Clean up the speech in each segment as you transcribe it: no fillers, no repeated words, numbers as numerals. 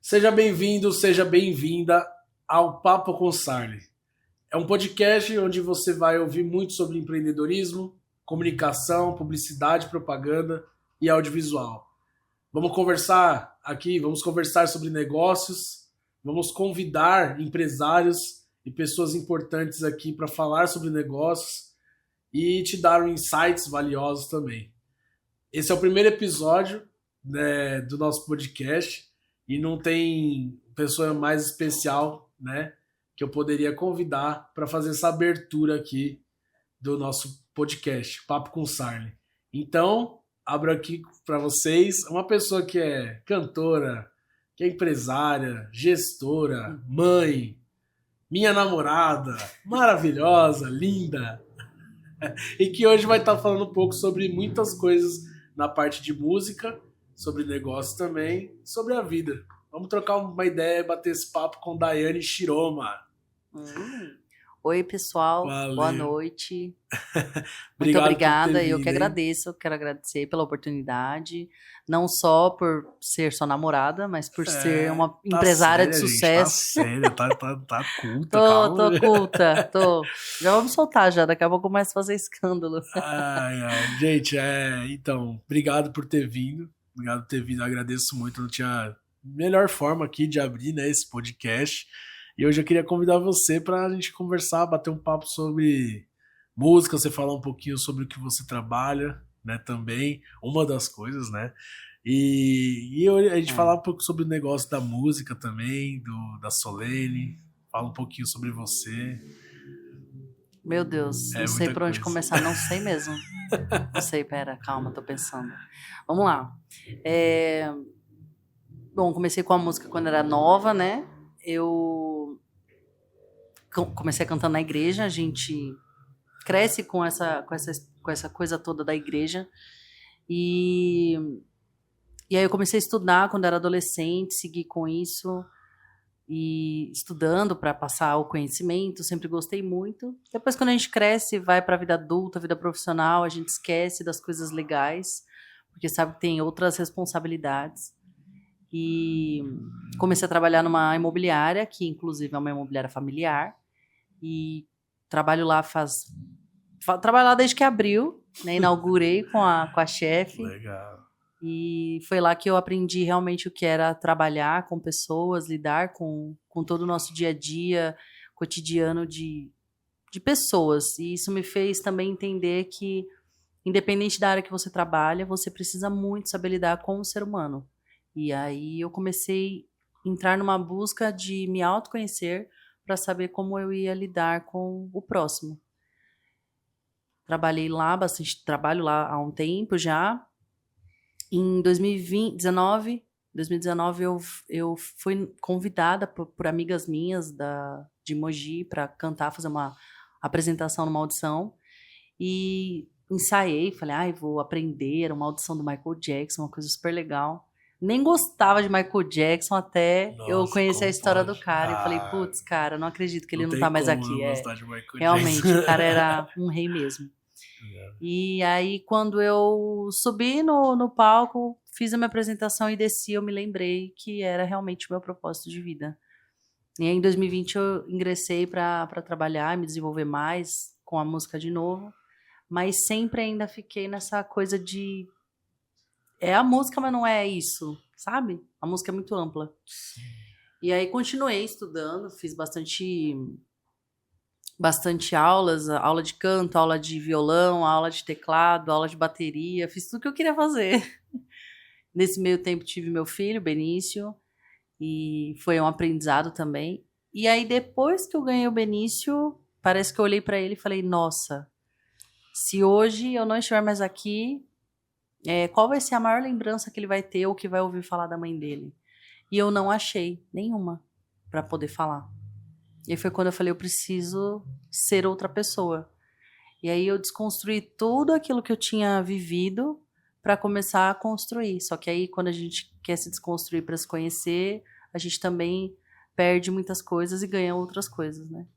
Seja bem-vindo, seja bem-vinda ao Papo com Sarli. É um podcast onde você vai ouvir muito sobre empreendedorismo, comunicação, publicidade, propaganda e audiovisual. Vamos conversar aqui, vamos conversar sobre negócios, vamos convidar empresários e pessoas importantes aqui para falar sobre negócios e te dar insights valiosos também. Esse é o primeiro episódio, né, do nosso podcast e não tem pessoa mais especial, né, que eu poderia convidar para fazer essa abertura aqui do nosso podcast, Papo com Sarli. Então, abro aqui para vocês uma pessoa que é cantora, que é empresária, gestora, mãe, minha namorada, maravilhosa, linda, e que hoje vai estar falando um pouco sobre muitas coisas na parte de música, sobre negócio também, sobre a vida. Vamos trocar uma ideia, bater esse papo com Daiane Shiroma. Oi, pessoal. Valeu. Boa noite. Obrigado Muito por obrigada. ter Eu vindo, que hein? agradeço. Quero agradecer pela oportunidade. Não só por ser sua namorada, mas por ser uma Tá empresária séria, de gente, sucesso. tá séria, tá culta, Tô calma. culta, tô. Já vamos soltar já, daqui a pouco começa a fazer escândalo. Ai. Gente, então, obrigado por ter vindo. Obrigado por ter vindo, eu agradeço muito. Não tinha melhor forma aqui de abrir, né, esse podcast. E hoje eu queria convidar você para a gente conversar, bater um papo sobre música, você falar um pouquinho sobre o que você trabalha, né, também, uma das coisas, né? A gente falar um pouco sobre o negócio da música também, da Solene, fala um pouquinho sobre você. Meu Deus, não sei muita por onde coisa. começar, não sei mesmo. Não sei, pera, calma, tô pensando. Vamos lá. Bom, comecei com a música quando era nova, né? Eu comecei cantando na igreja, a gente cresce com essa coisa toda da igreja. E aí eu comecei a estudar quando era adolescente, segui com isso, e estudando para passar o conhecimento, sempre gostei muito. Depois, quando a gente cresce, vai para a vida adulta, vida profissional, a gente esquece das coisas legais, porque sabe que tem outras responsabilidades. E comecei a trabalhar numa imobiliária, que inclusive é uma imobiliária familiar, e trabalho lá trabalho lá desde que abriu, né? Inaugurei com a chefe. Legal. E foi lá que eu aprendi realmente o que era trabalhar com pessoas, lidar com todo o nosso dia a dia, cotidiano de pessoas. E isso me fez também entender que, independente da área que você trabalha, você precisa muito saber lidar com o ser humano. E aí eu comecei a entrar numa busca de me autoconhecer para saber como eu ia lidar com o próximo. Trabalhei lá bastante, trabalho lá há um tempo já. Em 2019 eu fui convidada por amigas minhas de Mogi para cantar, fazer uma apresentação numa audição. E ensaiei, falei, vou aprender, era uma audição do Michael Jackson, uma coisa super legal. Nem gostava de Michael Jackson até eu Nossa, conhecer a como história pode? do cara. E falei, putz, cara, não acredito que ele não tem tá mais como aqui. não gostar de Michael Realmente, Jackson. o cara era um rei mesmo. E aí, quando eu subi no palco, fiz a minha apresentação e desci, eu me lembrei que era realmente o meu propósito de vida. E aí, em 2020, eu ingressei para trabalhar, me desenvolver mais com a música de novo, mas sempre ainda fiquei nessa coisa de... É a música, mas não é isso, sabe? A música é muito ampla. E aí, continuei estudando, fiz bastante aulas, aula de canto, aula de violão, aula de teclado, aula de bateria, fiz tudo que eu queria fazer. Nesse meio tempo tive meu filho, Benício, e foi um aprendizado também. E aí depois que eu ganhei o Benício, parece que eu olhei para ele e falei, nossa, se hoje eu não estiver mais aqui, qual vai ser a maior lembrança que ele vai ter ou que vai ouvir falar da mãe dele? E eu não achei nenhuma para poder falar. E aí foi quando eu falei, eu preciso ser outra pessoa. E aí eu desconstruí tudo aquilo que eu tinha vivido para começar a construir. Só que aí quando a gente quer se desconstruir para se conhecer, a gente também perde muitas coisas e ganha outras coisas, né?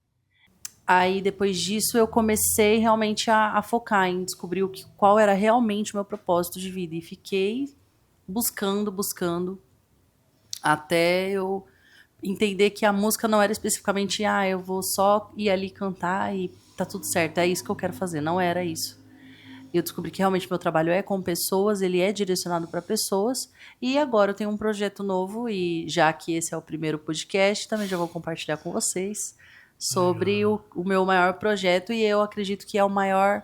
Aí depois disso eu comecei realmente a focar em descobrir qual era realmente o meu propósito de vida. E fiquei buscando, Até eu entender que a música não era especificamente, eu vou só ir ali cantar e tá tudo certo, é isso que eu quero fazer. Não era isso. Eu descobri que realmente meu trabalho é com pessoas, ele é direcionado para pessoas. E agora eu tenho um projeto novo, e já que esse é o primeiro podcast, também já vou compartilhar com vocês sobre o meu maior projeto, e eu acredito que é o maior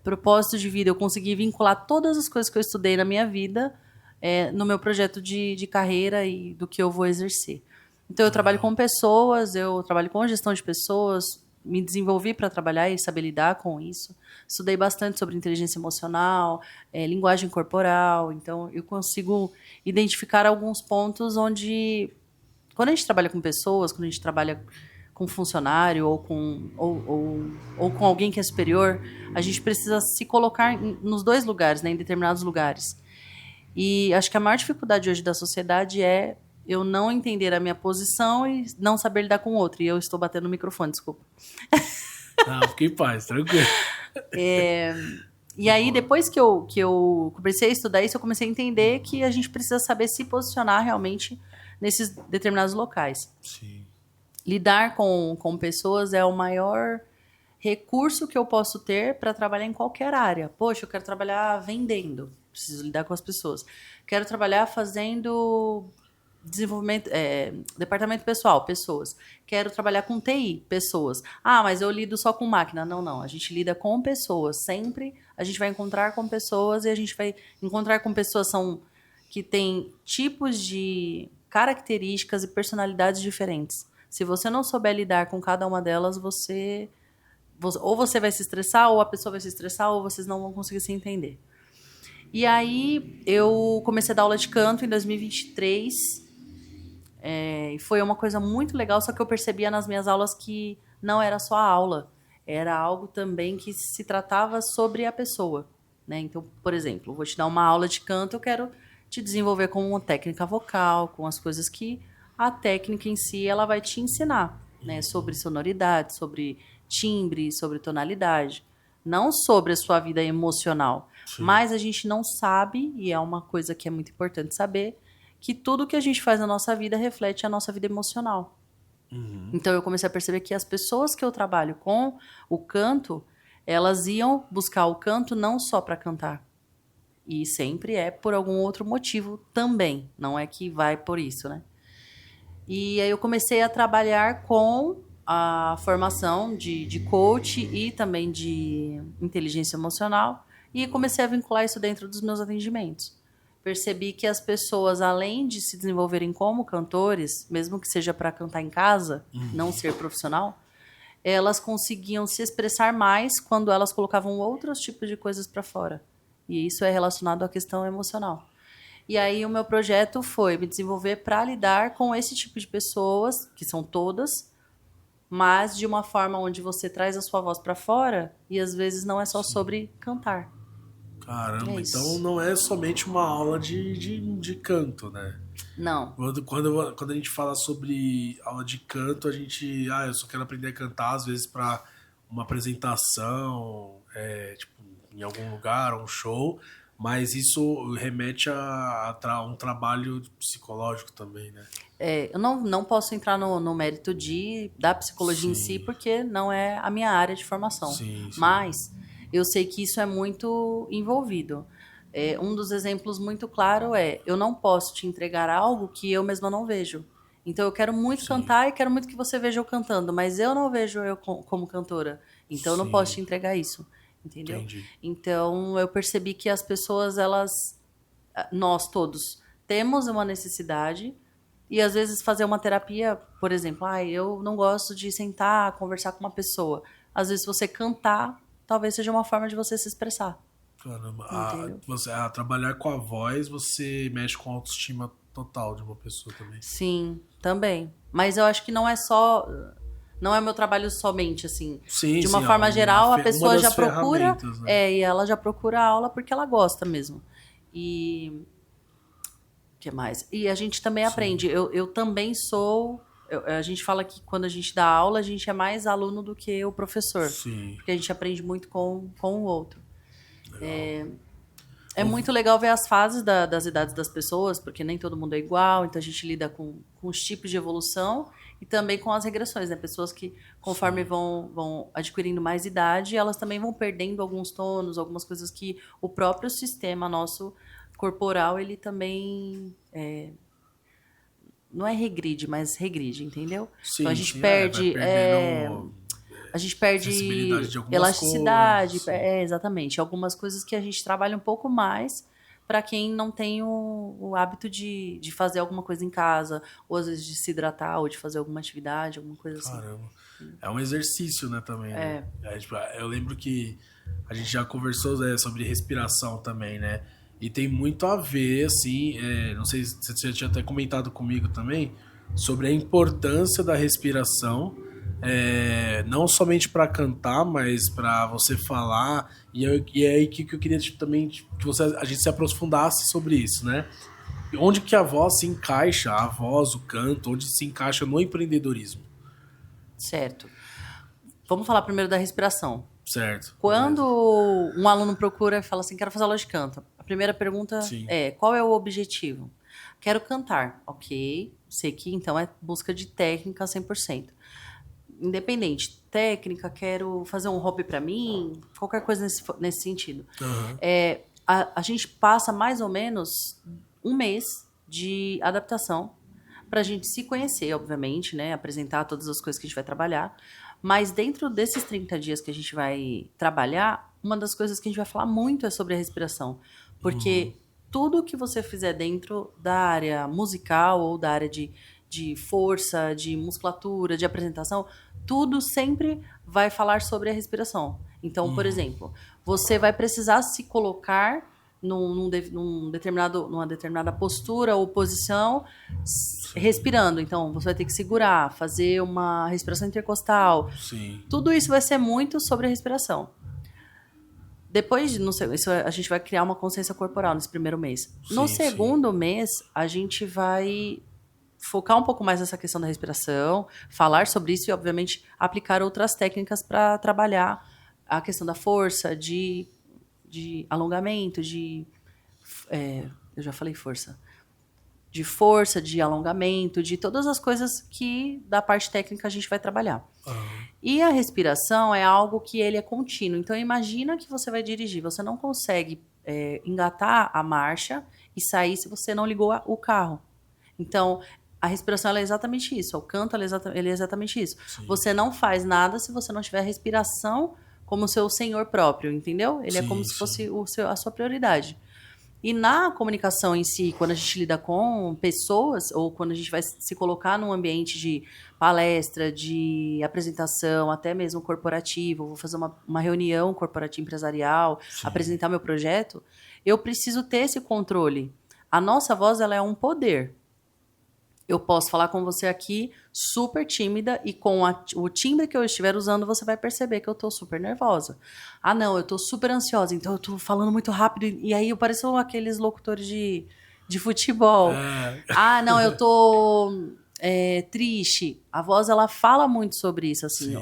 propósito de vida. Eu consegui vincular todas as coisas que eu estudei na minha vida no meu projeto de carreira e do que eu vou exercer. Então, eu trabalho com pessoas, eu trabalho com gestão de pessoas, me desenvolvi para trabalhar e saber lidar com isso. Estudei bastante sobre inteligência emocional, linguagem corporal. Então, eu consigo identificar alguns pontos onde, quando a gente trabalha com pessoas, quando a gente trabalha com funcionário ou com alguém que é superior, a gente precisa se colocar nos dois lugares, né, em determinados lugares. E acho que a maior dificuldade hoje da sociedade é eu não entender a minha posição e não saber lidar com o outro. E eu estou batendo no microfone, desculpa. Não, fique em paz, tranquilo. E aí, depois que eu comecei a estudar isso, eu comecei a entender que a gente precisa saber se posicionar realmente nesses determinados locais. Sim. Lidar com pessoas é o maior recurso que eu posso ter para trabalhar em qualquer área. Poxa, eu quero trabalhar vendendo, preciso lidar com as pessoas. Quero trabalhar fazendo desenvolvimento, departamento pessoal, pessoas. Quero trabalhar com TI, pessoas. Mas eu lido só com máquina. Não. A gente lida com pessoas. Sempre a gente vai encontrar com pessoas, e a gente vai encontrar com pessoas que têm tipos de características e personalidades diferentes. Se você não souber lidar com cada uma delas, ou você vai se estressar, ou a pessoa vai se estressar, ou vocês não vão conseguir se entender. E aí, eu comecei a dar aula de canto em 2023. E foi uma coisa muito legal, só que eu percebia nas minhas aulas que não era só a aula. Era algo também que se tratava sobre a pessoa, né? Então, por exemplo, vou te dar uma aula de canto, eu quero te desenvolver com uma técnica vocal, com as coisas que a técnica em si ela vai te ensinar, né? Sobre sonoridade, sobre timbre, sobre tonalidade. Não sobre a sua vida emocional. Sim. Mas a gente não sabe, e é uma coisa que é muito importante saber, que tudo que a gente faz na nossa vida reflete a nossa vida emocional. Uhum. Então, eu comecei a perceber que as pessoas que eu trabalho com o canto, elas iam buscar o canto não só para cantar. E sempre é por algum outro motivo também. Não é que vai por isso, né? E aí eu comecei a trabalhar com a formação de coach e também de inteligência emocional. E comecei a vincular isso dentro dos meus atendimentos. Percebi que as pessoas, além de se desenvolverem como cantores, mesmo que seja para cantar em casa, não ser profissional, elas conseguiam se expressar mais quando elas colocavam outros tipos de coisas para fora. E isso é relacionado à questão emocional. E aí o meu projeto foi me desenvolver para lidar com esse tipo de pessoas, que são todas, mas de uma forma onde você traz a sua voz para fora e às vezes não é só sobre cantar. Caramba, então não é somente uma aula de canto, né? Não. Quando a gente fala sobre aula de canto, a gente... eu só quero aprender a cantar, às vezes, para uma apresentação, tipo, em algum lugar, um show, mas isso remete a um trabalho psicológico também, né? Eu não posso entrar no mérito da psicologia em si, porque não é a minha área de formação. Sim. Mas eu sei que isso é muito envolvido. Um dos exemplos muito claro eu não posso te entregar algo que eu mesma não vejo. Então eu quero muito cantar e quero muito que você veja eu cantando, mas eu não vejo eu como cantora. Então eu não posso te entregar isso, entendeu? Entendi. Então eu percebi que as pessoas, nós todos, temos uma necessidade. E às vezes fazer uma terapia, por exemplo, eu não gosto de sentar, conversar com uma pessoa. Às vezes você cantar, talvez seja uma forma de você se expressar. Caramba, trabalhar com a voz, você mexe com a autoestima total de uma pessoa também. Sim, também. Mas eu acho que não é meu trabalho somente, assim. Sim, de uma forma geral, a pessoa já procura, né? E ela já procura a aula porque ela gosta mesmo. E que mais? E a gente também aprende. Eu também sou... a gente fala que quando a gente dá aula, a gente é mais aluno do que o professor. Sim. Porque a gente aprende muito com o outro. É muito legal ver as fases das idades das pessoas, porque nem todo mundo é igual, então a gente lida com os tipos de evolução e também com as regressões, né? Pessoas que, conforme vão adquirindo mais idade, elas também vão perdendo alguns tônus, algumas coisas que o próprio sistema nosso corporal, ele também não é regride, mas regride, entendeu? Sim, Então a gente sim, perde... vai perdendo a gente sensibilidade perde de algumas elasticidade, coisas. Sim. exatamente. Algumas coisas que a gente trabalha um pouco mais para quem não tem o hábito de fazer alguma coisa em casa, ou às vezes de se hidratar, ou de fazer alguma atividade, alguma coisa assim. Caramba. É um exercício, né, também, né? Tipo, eu lembro que a gente já conversou, né, sobre respiração também, né? E tem muito a ver, assim, não sei se você já tinha até comentado comigo também, sobre a importância da respiração, não somente para cantar, mas para você falar. E é aí que eu queria também que a gente se aprofundasse sobre isso, né? Onde que a voz se encaixa, a voz, o canto, onde se encaixa no empreendedorismo, Certo. Vamos falar primeiro da respiração. certo? Quando um aluno procura e fala assim, quero fazer aula de canto, a primeira pergunta Sim. qual é o objetivo? Quero cantar. Ok, sei que então é busca de técnica 100%. Independente, técnica, quero fazer um hobby para mim, qualquer coisa nesse sentido. Uhum. A gente passa mais ou menos um mês de adaptação para a gente se conhecer, obviamente, né? Apresentar todas as coisas que a gente vai trabalhar. Mas dentro desses 30 dias que a gente vai trabalhar, uma das coisas que a gente vai falar muito é sobre a respiração. Porque tudo que você fizer dentro da área musical ou da área de força, de musculatura, de apresentação, tudo sempre vai falar sobre a respiração. Então, por exemplo, você vai precisar se colocar numa determinada postura ou posição, respirando. Então, você vai ter que segurar, fazer uma respiração intercostal. Sim. Tudo isso vai ser muito sobre a respiração. Depois, isso a gente vai criar uma consciência corporal nesse primeiro mês. No segundo mês, a gente vai focar um pouco mais nessa questão da respiração, falar sobre isso e, obviamente, aplicar outras técnicas para trabalhar a questão da força, de alongamento, eu já falei força. De força, de alongamento, de todas as coisas que da parte técnica a gente vai trabalhar. E a respiração é algo que ele é contínuo. Então, imagina que você vai dirigir. Você não consegue engatar a marcha e sair se você não ligou o carro. Então, a respiração ela é exatamente isso. O canto ele é exatamente isso. Sim. Você não faz nada se você não tiver a respiração como seu senhor próprio, entendeu? Ele é como se fosse a sua prioridade. E na comunicação em si, quando a gente lida com pessoas, ou quando a gente vai se colocar num ambiente de palestra, de apresentação, até mesmo corporativo, vou fazer uma reunião corporativa empresarial, apresentar meu projeto, eu preciso ter esse controle. A nossa voz ela é um poder. Eu posso falar com você aqui super tímida e com o timbre que eu estiver usando, você vai perceber que eu tô super nervosa. Ah, não, eu tô super ansiosa, então eu tô falando muito rápido e aí eu pareço aqueles locutores de futebol. Ah, não, eu tô triste. A voz, ela fala muito sobre isso, assim.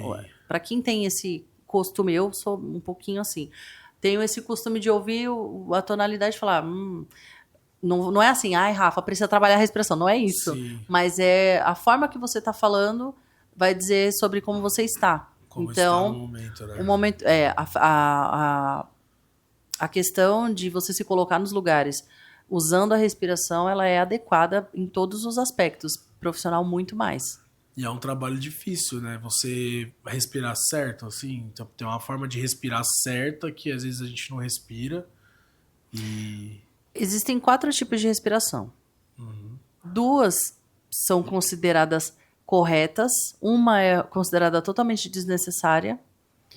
Para quem tem esse costume, eu sou um pouquinho assim. Tenho esse costume de ouvir a tonalidade e falar... Não é assim, ai, Rafa, precisa trabalhar a respiração. Não é isso. Sim. Mas é a forma que você está falando vai dizer sobre como você está. Como então, está no momento, né? O momento, a questão de você se colocar nos lugares usando a respiração, ela é adequada em todos os aspectos. Profissional, muito mais. E é um trabalho difícil, né? Você respirar certo, assim. Tem uma forma de respirar certa que às vezes a gente não respira. Existem 4 tipos de respiração. 2 são consideradas corretas, uma é considerada totalmente desnecessária.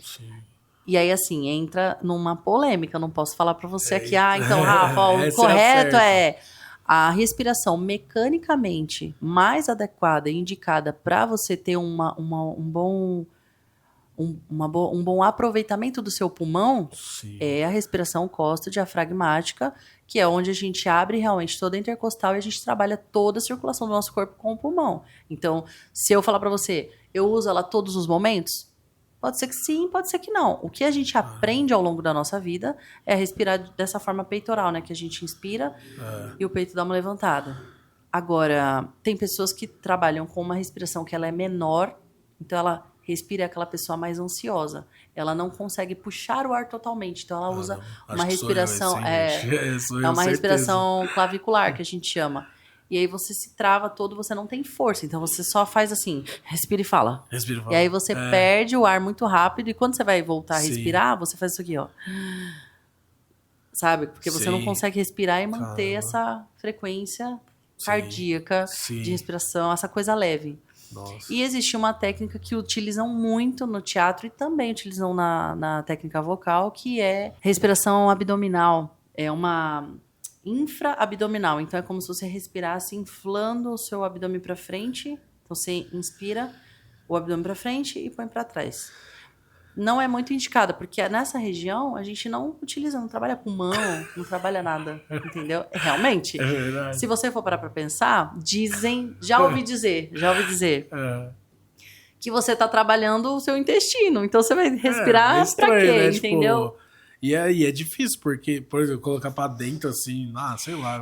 Sim. E aí, assim, entra numa polêmica. Eu não posso falar para você aqui, então, Rafa, o correto é a respiração mecanicamente mais adequada e indicada para você ter um bom aproveitamento do seu pulmão. Sim. É a respiração costo-diafragmática, que é onde a gente abre realmente toda a intercostal e a gente trabalha toda a circulação do nosso corpo com o pulmão. Então, se eu falar para você, eu uso ela todos os momentos? Pode ser que sim, pode ser que não. O que a gente aprende ao longo da nossa vida é respirar dessa forma peitoral, né? Que a gente inspira e o peito dá uma levantada. Agora, tem pessoas que trabalham com uma respiração que ela é menor, então ela respira aquela pessoa mais ansiosa. Ela não consegue puxar o ar totalmente, então ela usa uma respiração... É uma respiração clavicular, que a gente chama. E aí você se trava todo, você não tem força. Então você só faz assim, respira e fala. Respira e fala. E aí você perde o ar muito rápido. E quando você vai voltar a respirar, você faz isso aqui, ó. Sabe? Porque você não consegue respirar e manter essa frequência cardíaca de respiração, essa coisa leve. Nossa. E existe uma técnica que utilizam muito no teatro e também utilizam na técnica vocal, que é respiração abdominal. É uma... infra-abdominal. Então, é como se você respirasse inflando o seu abdômen para frente. Então, você inspira o abdômen para frente e põe para trás. Não é muito indicada, porque nessa região a gente não utiliza, não trabalha pulmão, não trabalha nada, entendeu? Realmente. É verdade. Se você for parar para pensar, dizem, já ouvi dizer, que você tá trabalhando o seu intestino. Então, você vai respirar para quê, né? entendeu? Tipo... E é difícil, porque, por exemplo, colocar pra dentro assim, sei lá.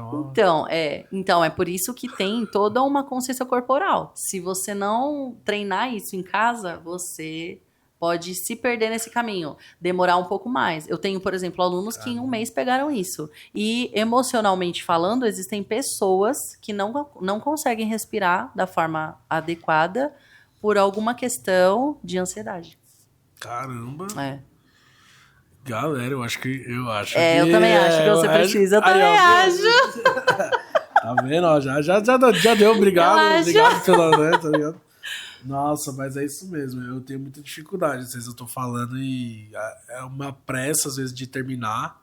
Então, é por isso que tem toda uma consciência corporal. Se você não treinar isso em casa, você pode se perder nesse caminho, demorar um pouco mais. Eu tenho, por exemplo, alunos que em um mês pegaram isso. E, emocionalmente falando, existem pessoas que não conseguem respirar da forma adequada por alguma questão de ansiedade. Caramba! Galera, eu acho que... eu também acho que você precisa. Eu também acho. Tá vendo? Ó, já deu. Obrigado pela... Né, tá ligado? Nossa, mas é isso mesmo. Eu tenho muita dificuldade. Às vezes eu tô falando e é uma pressa, às vezes, de terminar.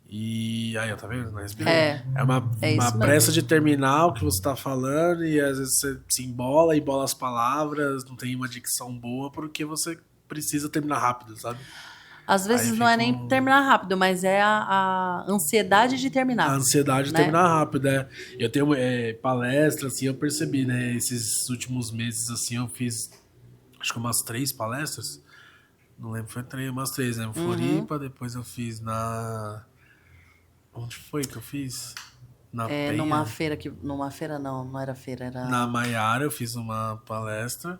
E aí, tá vendo? É uma pressa de terminar o que você tá falando e às vezes você se embola as palavras, não tem uma dicção boa porque você precisa terminar rápido, sabe? Às vezes não é nem terminar rápido, mas é a ansiedade de terminar. A ansiedade de terminar rápido, Eu tenho palestras, assim, eu percebi, né? Esses últimos meses, assim, eu fiz, acho que umas 3 palestras. Não lembro, foi umas 3, né? Floripa, depois eu fiz Onde foi que eu fiz? Na Penha. Numa feira não era feira, era... Na Maiara eu fiz uma palestra.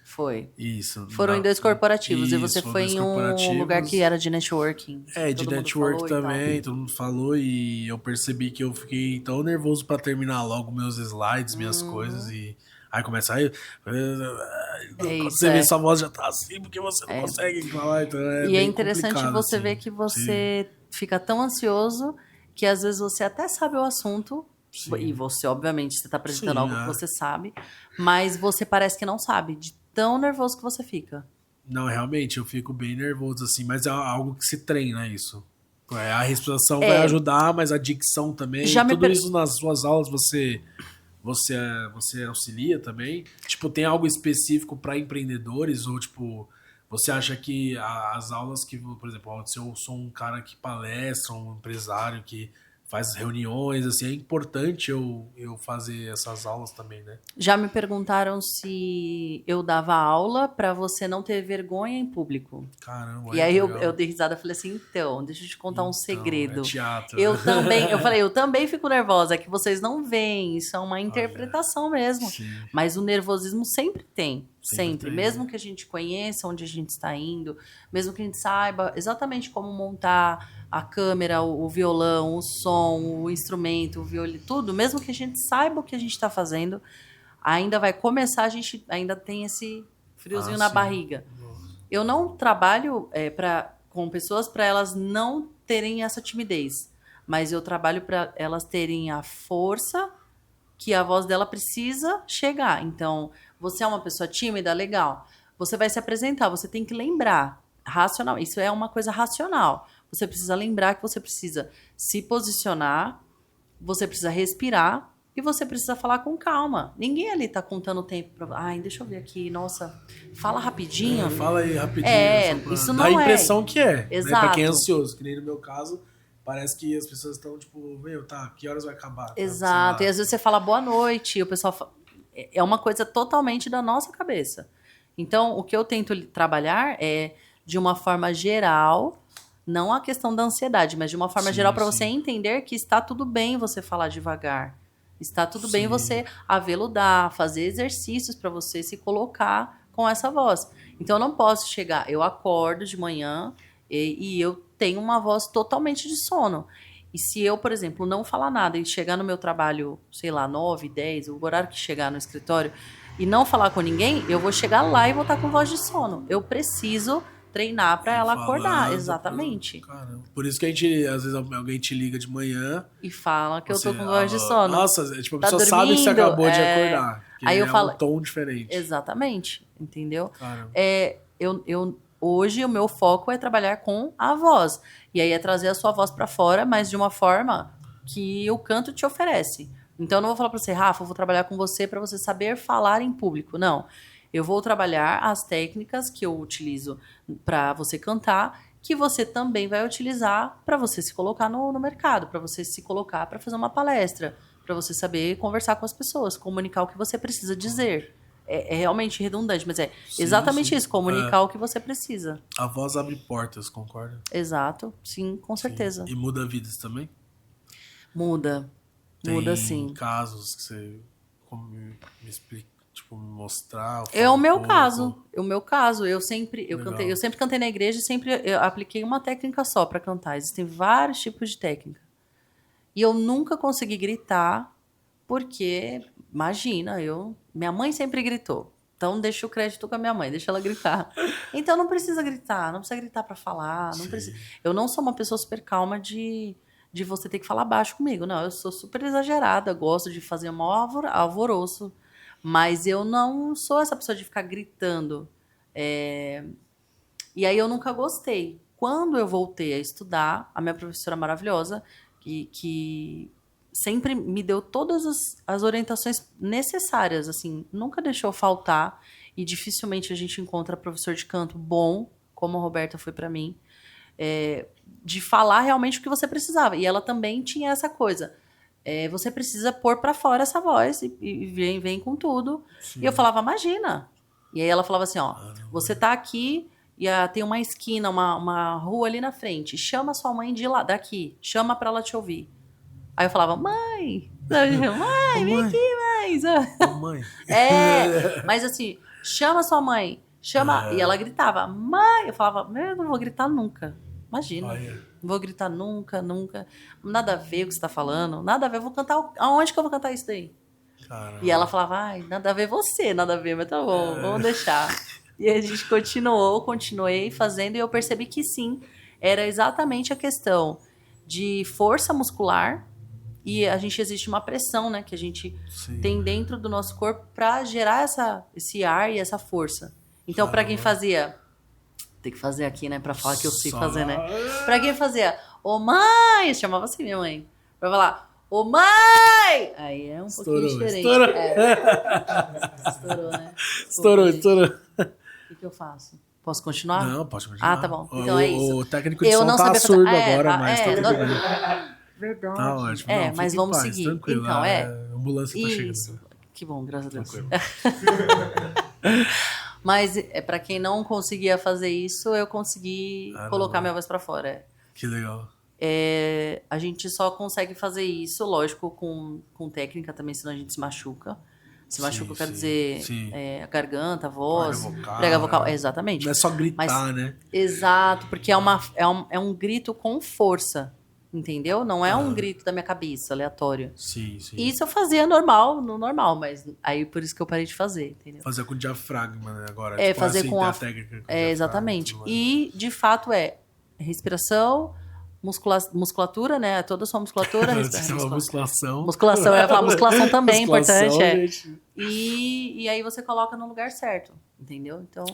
Foi. Isso. Foram em 2 corporativos. E você foi em um lugar que era de networking. De network também, todo mundo falou. E eu percebi que eu fiquei tão nervoso pra terminar logo meus slides, minhas coisas. E aí começa a... Quando você vê sua voz já tá assim, porque você não consegue falar. Então e é interessante você ver que você fica tão ansioso que às vezes você até sabe o assunto. Sim. E você, obviamente, você tá apresentando algo que você sabe. Mas você parece que não sabe, de tão nervoso que você fica. Não, realmente, eu fico bem nervoso, assim, mas é algo que se treina, isso. A respiração vai ajudar, mas a dicção também. Tudo isso nas suas aulas você auxilia também? Tipo, tem algo específico para empreendedores? Ou, tipo, você acha que as aulas que, por exemplo, se eu sou um cara que palestra, um empresário que faz reuniões, assim, é importante eu fazer essas aulas também, né? Já me perguntaram se eu dava aula pra você não ter vergonha em público. Caramba. E aí eu dei risada e falei assim, deixa eu te contar um segredo. É teatro. Eu também fico nervosa, é que vocês não veem, isso é uma interpretação mesmo. Sim. Mas o nervosismo sempre tem. Sempre. Mesmo que a gente conheça onde a gente está indo, mesmo que a gente saiba exatamente como montar a câmera, o violão, o som, o instrumento, o violino, tudo, mesmo que a gente saiba o que a gente está fazendo, ainda vai começar, a gente ainda tem esse friozinho na barriga. Eu não trabalho com pessoas para elas não terem essa timidez, mas eu trabalho para elas terem a força que a voz dela precisa chegar. Então, você é uma pessoa tímida, legal. Você vai se apresentar, você tem que lembrar. Racional, isso é uma coisa racional. Você precisa lembrar que você precisa se posicionar, você precisa respirar e você precisa falar com calma. Ninguém ali tá contando o tempo pra... deixa eu ver aqui, nossa, fala rapidinho. Fala aí rapidinho. Isso não dá a impressão que Exato. Né? Pra quem é ansioso, que nem no meu caso, parece que as pessoas estão tipo, que horas vai acabar? Exato, e às vezes você fala boa noite e o pessoal fala... É uma coisa totalmente da nossa cabeça. Então, o que eu tento trabalhar é de uma forma geral, não a questão da ansiedade, mas de uma forma geral para você entender que está tudo bem você falar devagar. Está tudo bem você aveludar, fazer exercícios para você se colocar com essa voz. Então, eu não posso chegar, eu acordo de manhã e eu tenho uma voz totalmente de sono. E se eu, por exemplo, não falar nada e chegar no meu trabalho, sei lá, 9, 10, o horário que chegar no escritório, e não falar com ninguém, eu vou chegar lá e vou estar com voz de sono. Eu preciso treinar para ela acordar, exatamente. Caramba. Por isso que a gente, às vezes, alguém te liga de manhã e fala que eu tô com voz de sono. Nossa, tipo, a tá pessoa dormindo, sabe que você acabou de acordar. Aí eu falo, um tom diferente. Exatamente, entendeu? Caramba. Hoje o meu foco é trabalhar com a voz. E aí é trazer a sua voz para fora, mas de uma forma que o canto te oferece. Então eu não vou falar para você, Rafa, eu vou trabalhar com você para você saber falar em público. Não. Eu vou trabalhar as técnicas que eu utilizo para você cantar, que você também vai utilizar para você se colocar no mercado, para você se colocar para fazer uma palestra, para você saber conversar com as pessoas, comunicar o que você precisa dizer. É realmente redundante, mas exatamente isso, comunicar o que você precisa. A voz abre portas, concorda? Exato, sim, com certeza. E muda vidas também? Muda sim. Tem casos que você me explica, tipo, me mostrar? É o meu caso. Eu sempre cantei na igreja e sempre eu apliquei uma técnica só para cantar. Existem vários tipos de técnica. E eu nunca consegui gritar, porque, imagina, minha mãe sempre gritou. Então, deixa o crédito com a minha mãe, deixa ela gritar. Então, não precisa gritar para falar. Não precisa. Eu não sou uma pessoa super calma de você ter que falar baixo comigo. Não, eu sou super exagerada, gosto de fazer um maior alvoroço. Mas eu não sou essa pessoa de ficar gritando. E aí eu nunca gostei. Quando eu voltei a estudar, a minha professora maravilhosa, que sempre me deu todas as orientações necessárias, assim, nunca deixou faltar, e dificilmente a gente encontra professor de canto bom, como a Roberta foi para mim, de falar realmente o que você precisava. E ela também tinha essa coisa. Você precisa pôr para fora essa voz e vem com tudo. Sim. E eu falava, imagina. E aí ela falava assim, ó, você tá aqui e tem uma esquina, uma rua ali na frente. Chama sua mãe de lá, daqui. Chama para ela te ouvir. Aí eu falava, mãe, vem aqui, mãe. Mas assim, chama sua mãe. Chama. E ela gritava, mãe. Eu falava, eu não vou gritar nunca. Imagina. Não vou gritar nunca. Nada a ver o que você tá falando. Nada a ver. Eu vou cantar. Aonde que eu vou cantar isso daí? Caramba. E ela falava, nada a ver você, nada a ver, mas tá bom, vamos deixar. E a gente continuei fazendo, e eu percebi que sim, era exatamente a questão de força muscular, e existe uma pressão, né, que a gente tem dentro do nosso corpo para gerar esse ar e essa força. Então, para quem fazia... Tem que fazer aqui, né? Pra falar que eu sei fazer, né? Pra quem fazia, ô mãe! Eu chamava assim minha mãe. Pra falar, ô mãe! Aí é um pouquinho diferente. Estourou, né? Estourou. O que eu faço? Posso continuar? Não, pode continuar. Ah, tá bom. Então é isso. O técnico de som tá surdo agora, mas tá tudo bem. Verdade. Tá ótimo. Mas vamos seguir. Tranquilo. Então, ambulância tá chegando. Isso. Que bom, graças a Deus. Mas para quem não conseguia fazer isso, eu consegui colocar minha voz para fora. Que legal. A gente só consegue fazer isso, lógico, com técnica também, senão a gente se machuca. Se machuca, quer dizer, a garganta, a voz, prega vocal. Exatamente. Não é só gritar, né? Exato, porque é um grito com força. Entendeu? Não é um grito da minha cabeça, aleatório. Sim. Isso eu fazia no normal, mas aí por isso que eu parei de fazer, entendeu? Fazer com diafragma, né? Agora, fazer assim, com a técnica. Com exatamente. E, de fato, respiração, musculatura, né? Toda a sua musculatura. Musculação. Musculação, eu ia falar musculação também, importante. Gente. E aí você coloca no lugar certo, entendeu? Então,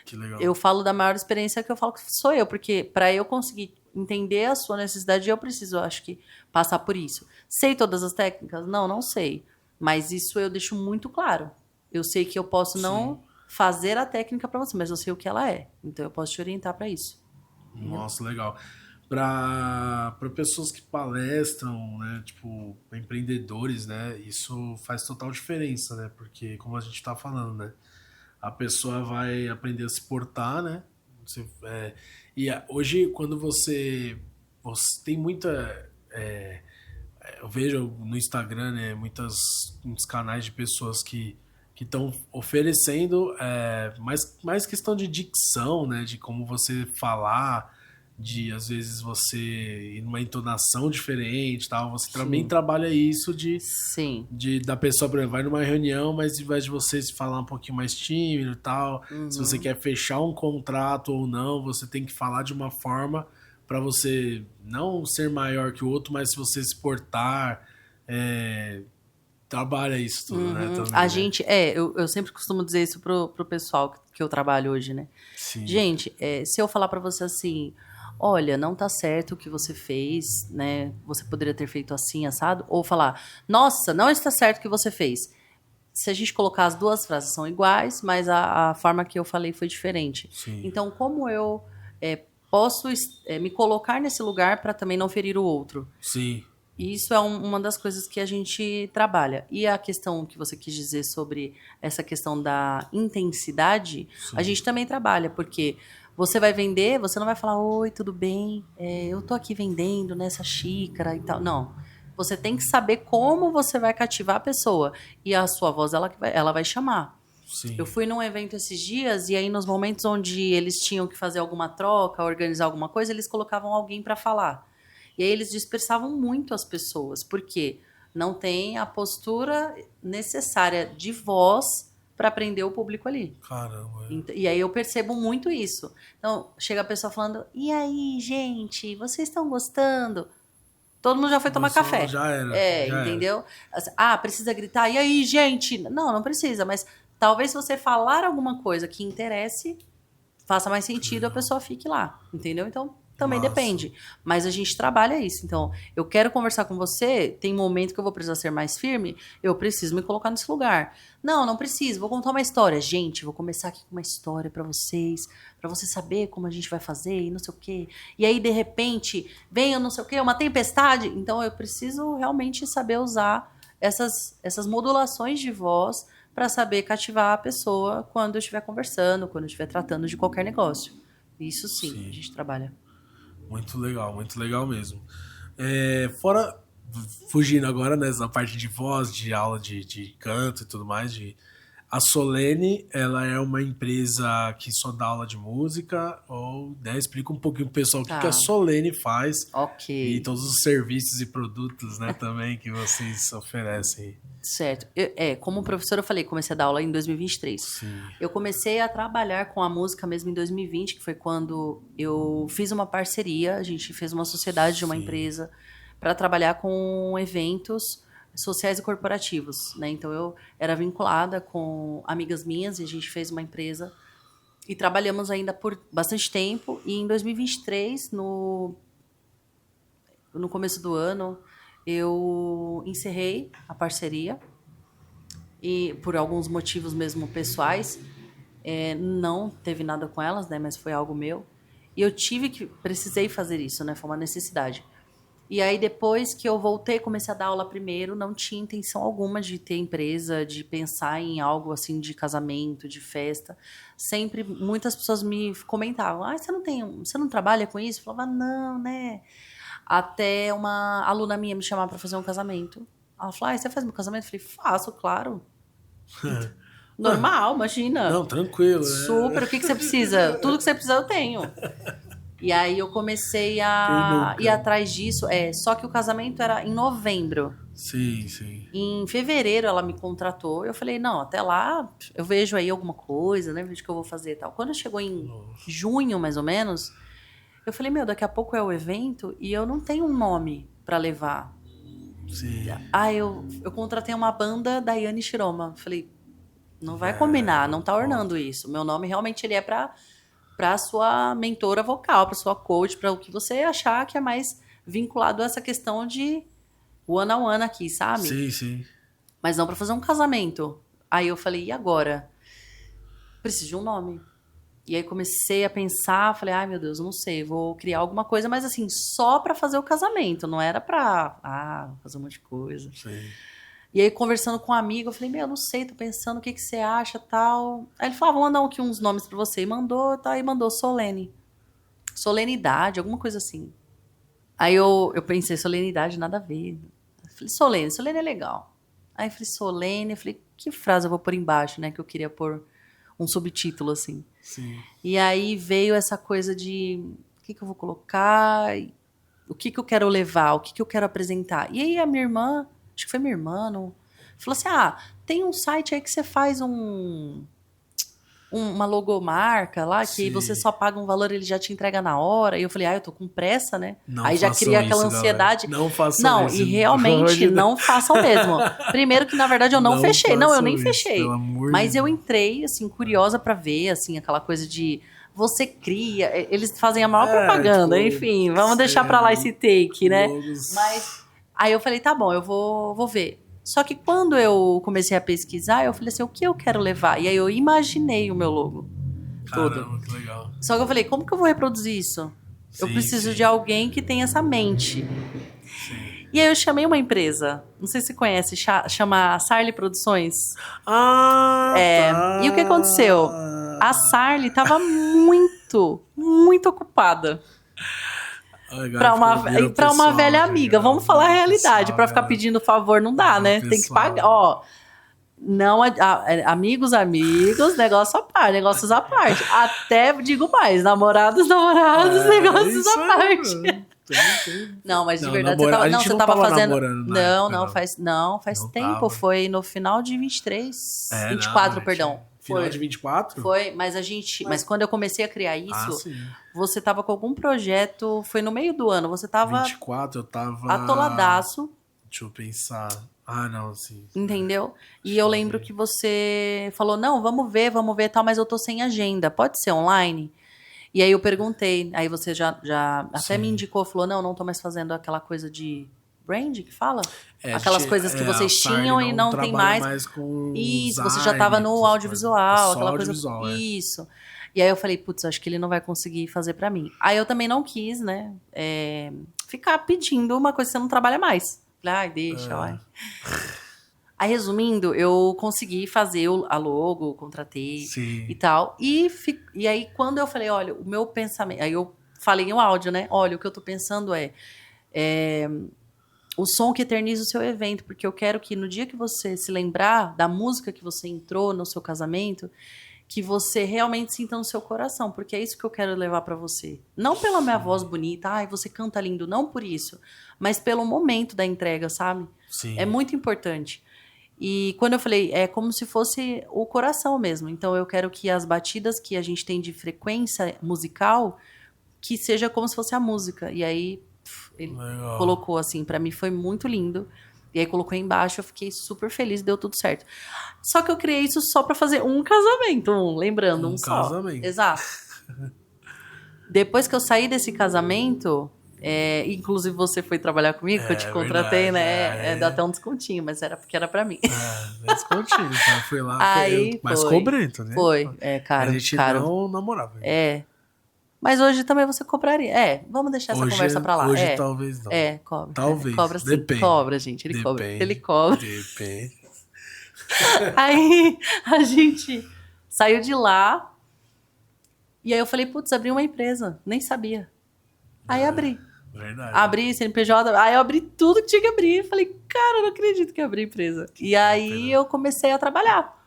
que legal. Eu falo da maior experiência que eu falo que sou eu, porque para eu conseguir entender a sua necessidade, eu preciso, acho que, passar por isso. Sei todas as técnicas? Não sei. Mas isso eu deixo muito claro. Eu sei que eu posso não fazer a técnica para você, mas eu sei o que ela é. Então eu posso te orientar para isso. Nossa, legal. Para pessoas que palestram, né, tipo, empreendedores, né, isso faz total diferença, né, porque como a gente tá falando, né, a pessoa vai aprender a se portar, né? Hoje, quando você tem muita... eu vejo no Instagram, né, muitos canais de pessoas que estão oferecendo mais questão de dicção, né, de como você falar, de às vezes você ir numa entonação diferente, tal. Você também trabalha isso da pessoa, por exemplo, vai numa reunião, mas ao invés de você falar um pouquinho mais tímido e tal, se você quer fechar um contrato ou não, você tem que falar de uma forma para você não ser maior que o outro, mas se você se portar, trabalha isso tudo, né? Também, a gente, eu sempre costumo dizer isso pro pessoal que eu trabalho hoje, né? Sim. Gente, se eu falar para você assim, olha, não tá certo o que você fez, né? Você poderia ter feito assim, assado, ou falar, nossa, não está certo o que você fez. Se a gente colocar as duas frases são iguais, mas a forma que eu falei foi diferente. Sim. Então, como eu posso me colocar nesse lugar para também não ferir o outro? Sim. Isso é uma das coisas que a gente trabalha. E a questão que você quis dizer sobre essa questão da intensidade, Sim. a gente também trabalha, porque você vai vender, você não vai falar, oi, tudo bem? Eu tô aqui vendendo nessa xícara e tal. Não. Você tem que saber como você vai cativar a pessoa. E a sua voz, ela vai chamar. Sim. Eu fui num evento esses dias e aí nos momentos onde eles tinham que fazer alguma troca, organizar alguma coisa, eles colocavam alguém para falar. E aí eles dispersavam muito as pessoas, porque não tem a postura necessária de voz para prender o público ali. Caramba. E aí eu percebo muito isso. Então, chega a pessoa falando, e aí, gente, vocês estão gostando? Todo mundo já foi tomar café. Já era. Entendeu? Precisa gritar, e aí, gente? Não precisa, mas talvez se você falar alguma coisa que interesse, faça mais sentido, a pessoa fique lá, entendeu? Então, também depende. Mas a gente trabalha isso. Então, eu quero conversar com você, tem momento que eu vou precisar ser mais firme, eu preciso me colocar nesse lugar. Não preciso, vou contar uma história. Gente, vou começar aqui com uma história pra vocês saber como a gente vai fazer e não sei o quê. E aí, de repente, vem não sei o quê, uma tempestade. Então, eu preciso realmente saber usar essas modulações de voz para saber cativar a pessoa quando eu estiver conversando, quando eu estiver tratando de qualquer negócio. Isso sim, a gente trabalha. Muito legal mesmo. Fora, fugindo agora nessa parte de voz, de aula de canto e tudo mais, a Solene, ela é uma empresa que só dá aula de música, ou, né, explica um pouquinho pro pessoal o que a Solene faz. Ok. E todos os serviços e produtos, né, também que vocês oferecem. Certo. Como professora, eu falei, comecei a dar aula em 2023. Sim. Eu comecei a trabalhar com a música mesmo em 2020, que foi quando eu fiz uma parceria, a gente fez uma sociedade de uma empresa para trabalhar com eventos sociais e corporativos, né? Então, eu era vinculada com amigas minhas e a gente fez uma empresa e trabalhamos ainda por bastante tempo. E em 2023, no começo do ano, eu encerrei a parceria e por alguns motivos mesmo pessoais, não teve nada com elas, né? Mas foi algo meu. E eu precisei fazer isso, né? Foi uma necessidade. E aí, depois que eu voltei, comecei a dar aula primeiro, não tinha intenção alguma de ter empresa, de pensar em algo assim de casamento, de festa. Sempre, muitas pessoas me comentavam, você não trabalha com isso? Eu falava, não, né? Até uma aluna minha me chamar para fazer um casamento. Ela falou, você faz meu casamento? Eu falei, faço, claro. Normal, imagina. Não, tranquilo. Super, o que você precisa? Tudo que você precisa eu tenho. E aí eu comecei a ir atrás disso. Só que o casamento era em novembro. Sim. Em fevereiro ela me contratou. Eu falei, não, até lá eu vejo aí alguma coisa, né? Vejo o que eu vou fazer e tal. Quando chegou em junho, mais ou menos, eu falei, daqui a pouco é o evento e eu não tenho um nome pra levar. Sim. Eu contratei uma banda da Yane Shiroma. Falei, não vai combinar, não tá ornando isso. Meu nome realmente ele é pra sua mentora vocal, pra sua coach, pra o que você achar que é mais vinculado a essa questão de one-on-one aqui, sabe? Sim. Mas não pra fazer um casamento. Aí eu falei, e agora? Preciso de um nome. E aí comecei a pensar, falei, ai meu Deus, eu não sei, vou criar alguma coisa, mas assim, só pra fazer o casamento, não era pra fazer um monte de coisa. Sim. E aí, conversando com um amigo, eu falei, eu não sei, tô pensando o que você acha, tal. Aí ele falou, vou mandar aqui uns nomes pra você. E mandou, tá, e mandou Solene. Solenidade, alguma coisa assim. Aí eu pensei, solenidade, nada a ver. Eu falei, Solene é legal. Aí eu falei, Solene, eu falei, que frase eu vou pôr embaixo, né? Que eu queria pôr um subtítulo, assim. Sim. E aí veio essa coisa de, o que eu vou colocar, o que eu quero levar, o que eu quero apresentar. E aí a minha irmã, acho que foi minha irmã, falou assim, tem um site aí que você faz uma logomarca lá, que Sim. você só paga um valor, ele já te entrega na hora. E eu falei, eu tô com pressa, né? Não Aí já façam cria aquela isso, ansiedade. galera. Não façam isso. E realmente não façam mesmo. Primeiro que, na verdade, eu não fechei. Não, eu nem isso, fechei. pelo amor Mas de eu Deus. entrei, assim, curiosa pra ver, assim, aquela coisa de você cria. Eles fazem a maior propaganda, tipo, enfim. Vamos deixar pra lá esse take, né? logos. Mas aí eu falei, tá bom, eu vou ver. Só que quando eu comecei a pesquisar, eu falei assim, o que eu quero levar? E aí eu imaginei o meu logo todo. Caramba, que legal. Só que eu falei, como que eu vou reproduzir isso? Eu preciso de alguém que tenha essa mente. Sim. E aí eu chamei uma empresa, não sei se você conhece, chama Sarli Produções. Tá. E o que aconteceu? A Sarli estava muito ocupada. Para uma velha amiga. Vamos falar a realidade. Para ficar pedindo favor não dá, né? Tem que pagar. Ó, não, amigos, negócios à parte. Até digo mais, namorados, negócios à parte. Não, mas de verdade, você tava fazendo. Não, faz tempo. Foi no final de 23. 24, perdão. Final de 24? Foi, mas quando eu comecei a criar isso, você tava com algum projeto, foi no meio do ano, você tava 24, eu tava atoladaço. Deixa eu pensar. Não, sim. Entendeu? E eu lembro que você falou, não, vamos ver tal, mas eu tô sem agenda, pode ser online? E aí eu perguntei, aí você já até me indicou, falou, não tô mais fazendo aquela coisa de brand, que fala? Aquelas coisas que vocês tinham e não tem mais com isso, design, você já tava no audiovisual, aquela audiovisual, coisa. Isso. E aí eu falei, putz, acho que ele não vai conseguir fazer pra mim. Aí eu também não quis, né, ficar pedindo uma coisa que você não trabalha mais. Ai, deixa, vai. Aí, resumindo, eu consegui fazer a logo, contratei e tal. E aí, quando eu falei, olha, o meu pensamento... Aí eu falei em áudio, né? Olha, o que eu tô pensando é o som que eterniza o seu evento, porque eu quero que no dia que você se lembrar da música que você entrou no seu casamento, que você realmente sinta no seu coração, porque é isso que eu quero levar pra você. Não pela minha voz bonita, você canta lindo, não por isso, mas pelo momento da entrega, sabe? Sim. É muito importante. E quando eu falei, é como se fosse o coração mesmo. Então eu quero que as batidas que a gente tem de frequência musical, que seja como se fosse a música. E aí ele colocou assim, pra mim foi muito lindo. E aí colocou embaixo, eu fiquei super feliz, deu tudo certo. Só que eu criei isso só pra fazer um casamento, lembrando, um só. Casamento. Exato. Depois que eu saí desse casamento, inclusive você foi trabalhar comigo, que eu te contratei, verdade, né? Dá até um descontinho, mas era porque era pra mim. Descontinho, então fui lá, mas foi, cobrento, né? Foi, caro. A gente não namorava. Mas hoje também você cobraria. Vamos deixar essa conversa pra lá. Hoje talvez não. Cobra. Talvez. Cobra sim. Depende. Cobra, gente. Ele cobra. Ele cobra. Depende. Aí a gente saiu de lá. E aí eu falei, putz, abri uma empresa. Nem sabia. Aí abri. Verdade. Abri CNPJ. Aí eu abri tudo que tinha que abrir. Falei, cara, eu não acredito que eu abri empresa. E aí eu comecei a trabalhar.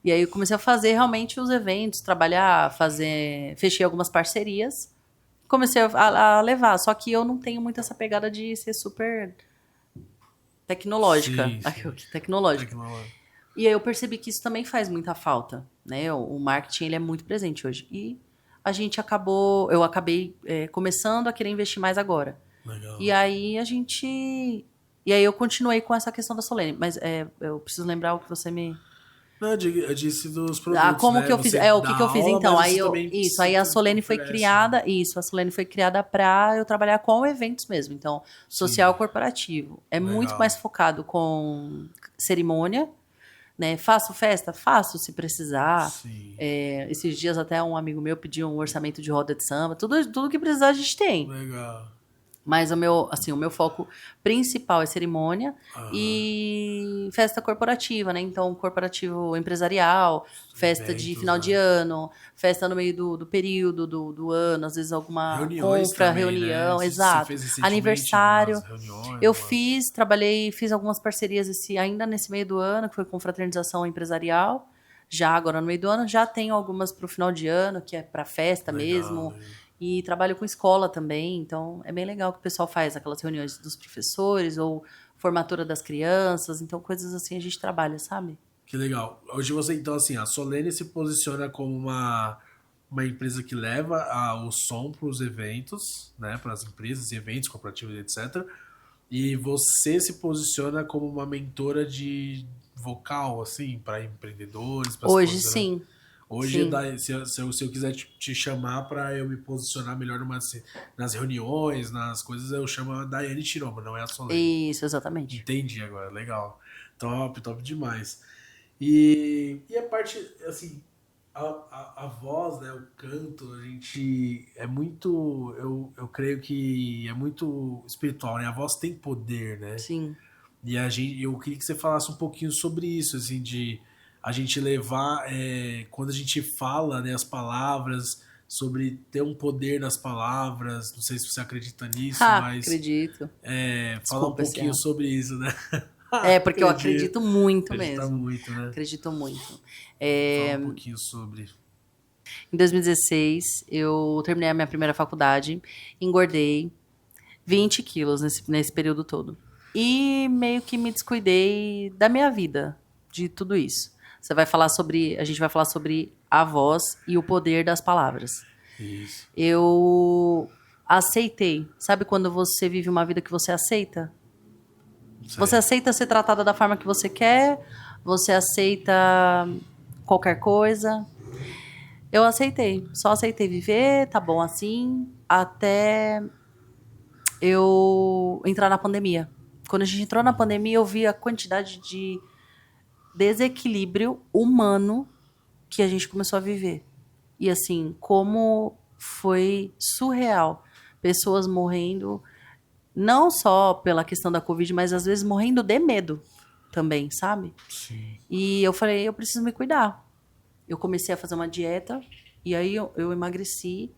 E aí eu comecei a fazer realmente os eventos, fechei algumas parcerias, comecei a levar. Só que eu não tenho muito essa pegada de ser super tecnológica. Tecnológica. E aí eu percebi que isso também faz muita falta, né? O marketing, ele é muito presente hoje. E eu acabei começando a querer investir mais agora. Legal. E aí eu continuei com essa questão da Solene. Mas eu preciso lembrar o que você me... Não, eu disse dos produtos, como né? que eu fiz? O que eu fiz então? Aí a Solene foi criada, a Solene foi criada para eu trabalhar com eventos mesmo, então social corporativo. Muito mais focado com cerimônia, né? Faço festa? Faço se precisar. Esses dias até um amigo meu pediu um orçamento de roda de samba, tudo que precisar a gente tem. Legal. Mas o meu foco principal é cerimônia Aham. e festa corporativa, né? Então, corporativo empresarial, festa de Eventos, final de né? ano, festa no meio do período do ano, às vezes alguma Reuniões confra, também, né? reunião, Você exato. fez recentemente algumas Aniversário. reuniões, Eu algumas... fiz, trabalhei, fiz algumas parcerias ainda nesse meio do ano, que foi com fraternização empresarial. Já agora no meio do ano, já tenho algumas para o final de ano, que é para festa Legal, mesmo. legal. E trabalho com escola também, então é bem legal que o pessoal faz aquelas reuniões dos professores ou formatura das crianças, então coisas assim a gente trabalha, sabe? Que legal. Hoje você, então, assim, a Solene se posiciona como uma empresa que leva o som para os eventos, né? Para as empresas, eventos, corporativos, etc. E você se posiciona como uma mentora de vocal, assim, para empreendedores, para se Hoje posicionar. sim, Hoje, sim. se eu quiser te chamar para eu me posicionar melhor nas reuniões, nas coisas, eu chamo a Daiane Tiroma, não é a Solene. Isso, exatamente. Entendi agora, legal. Top, top demais. E a parte, assim, a voz, né, o canto, a gente é muito, eu creio que é muito espiritual, né? A voz tem poder, né? Sim. E eu queria que você falasse um pouquinho sobre isso, assim, de a gente levar, quando a gente fala, né, as palavras, sobre ter um poder nas palavras, não sei se você acredita nisso, Ha, mas acredito. falar um Desculpa esse pouquinho erro. sobre isso, né? É, porque eu Acredito. acredito muito Acredita mesmo. muito, né? Acredito muito. Fala É, um pouquinho sobre. em 2016, eu terminei a minha primeira faculdade, engordei 20 quilos nesse período todo. E meio que me descuidei da minha vida, de tudo isso. A gente vai falar sobre a voz e o poder das palavras. Isso. Eu aceitei. Sabe quando você vive uma vida que você aceita? Você Sei. aceita ser tratada da forma que você quer, você aceita qualquer coisa. Eu aceitei, só aceitei viver, tá bom assim, até eu entrar na pandemia. Quando a gente entrou na pandemia, eu vi a quantidade de desequilíbrio humano que a gente começou a viver. E assim, como foi surreal. Pessoas morrendo, não só pela questão da Covid, mas às vezes morrendo de medo também, sabe? Sim. E eu falei, eu preciso me cuidar. Eu comecei a fazer uma dieta, e aí eu emagreci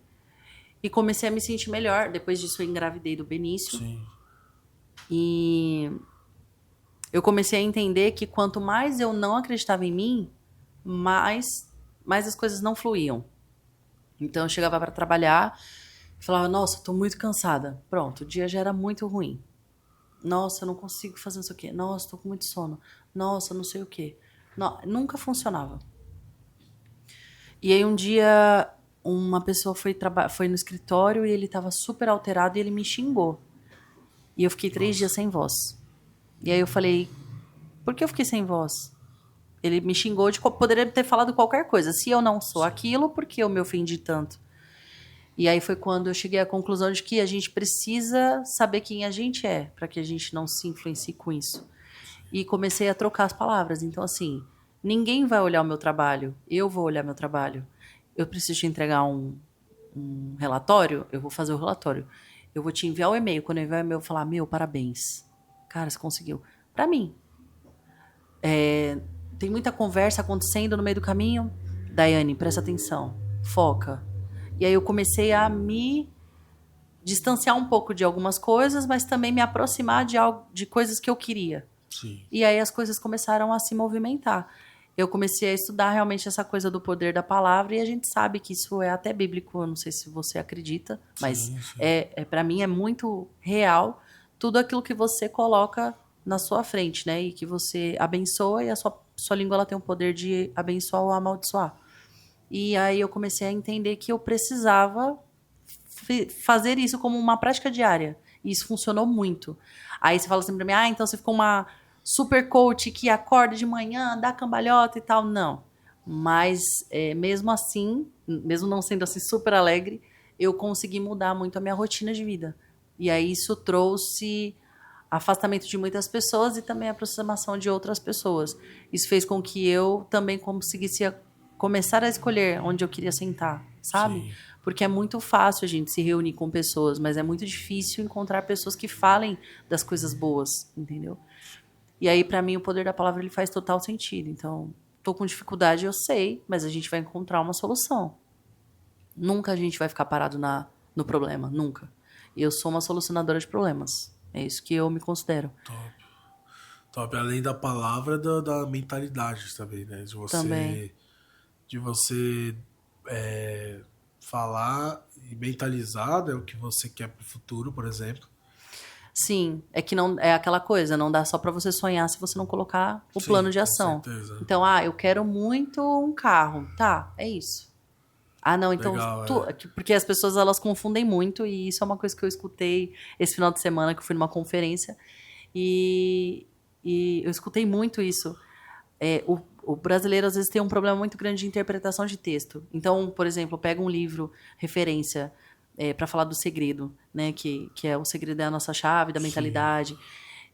e comecei a me sentir melhor. Depois disso, eu engravidei do Benício. Sim. E eu comecei a entender que quanto mais eu não acreditava em mim, mais as coisas não fluíam. Então eu chegava para trabalhar e falava, nossa, eu tô muito cansada. Pronto, o dia já era muito ruim. Nossa, eu não consigo fazer isso aqui. Nossa, tô com muito sono. Nossa, não sei o quê. Nunca funcionava. E aí um dia uma pessoa foi no escritório e ele estava super alterado e ele me xingou. E eu fiquei 3 dias sem voz. E aí eu falei, por que eu fiquei sem voz? Ele me xingou poderia ter falado qualquer coisa. Se eu não sou aquilo, por que eu me ofendi tanto? E aí foi quando eu cheguei à conclusão de que a gente precisa saber quem a gente é, para que a gente não se influencie com isso. E comecei a trocar as palavras. Então, assim, ninguém vai olhar o meu trabalho, eu vou olhar meu trabalho. Eu preciso te entregar um relatório, eu vou fazer o relatório. Eu vou te enviar o e-mail. Quando eu enviar o e-mail, eu vou falar, meu, parabéns. Cara, você conseguiu. Pra mim. Tem muita conversa acontecendo no meio do caminho. Daiane, presta atenção. Foca. E aí eu comecei a me distanciar um pouco de algumas coisas, mas também me aproximar de coisas que eu queria. Sim. E aí as coisas começaram a se movimentar. Eu comecei a estudar realmente essa coisa do poder da palavra e a gente sabe que isso é até bíblico, eu não sei se você acredita, mas Sim. para mim é muito real tudo aquilo que você coloca na sua frente, né? E que você abençoa e a sua língua ela tem o poder de abençoar ou amaldiçoar. E aí eu comecei a entender que eu precisava fazer isso como uma prática diária. E isso funcionou muito. Aí você fala assim pra mim, então você ficou uma super coach que acorda de manhã, dá cambalhota e tal. Não. Mas mesmo assim, mesmo não sendo assim super alegre, eu consegui mudar muito a minha rotina de vida. E aí isso trouxe afastamento de muitas pessoas e também aproximação de outras pessoas. Isso fez com que eu também conseguisse começar a escolher onde eu queria sentar, sabe? Sim. Porque é muito fácil a gente se reunir com pessoas, mas é muito difícil encontrar pessoas que falem das coisas boas, entendeu? E aí, para mim, o poder da palavra ele faz total sentido. Então, tô com dificuldade, eu sei, mas a gente vai encontrar uma solução. Nunca a gente vai ficar parado no problema, nunca. Eu sou uma solucionadora de problemas. É isso que eu me considero. Top. Top. Além da palavra, da mentalidade também, né? Também. De você falar e mentalizar, né, o que você quer pro futuro, por exemplo. Sim, é que não é aquela coisa, não dá só pra você sonhar se você não colocar o plano de ação. Com certeza. Então, eu quero muito um carro. Tá, é isso. Ah, não, então... Legal, Porque as pessoas, elas confundem muito, e isso é uma coisa que eu escutei esse final de semana, que eu fui numa conferência, e eu escutei muito isso. O brasileiro, às vezes, tem um problema muito grande de interpretação de texto. Então, por exemplo, pega um livro, referência, para falar do segredo, né? Que é o segredo da nossa chave, da mentalidade.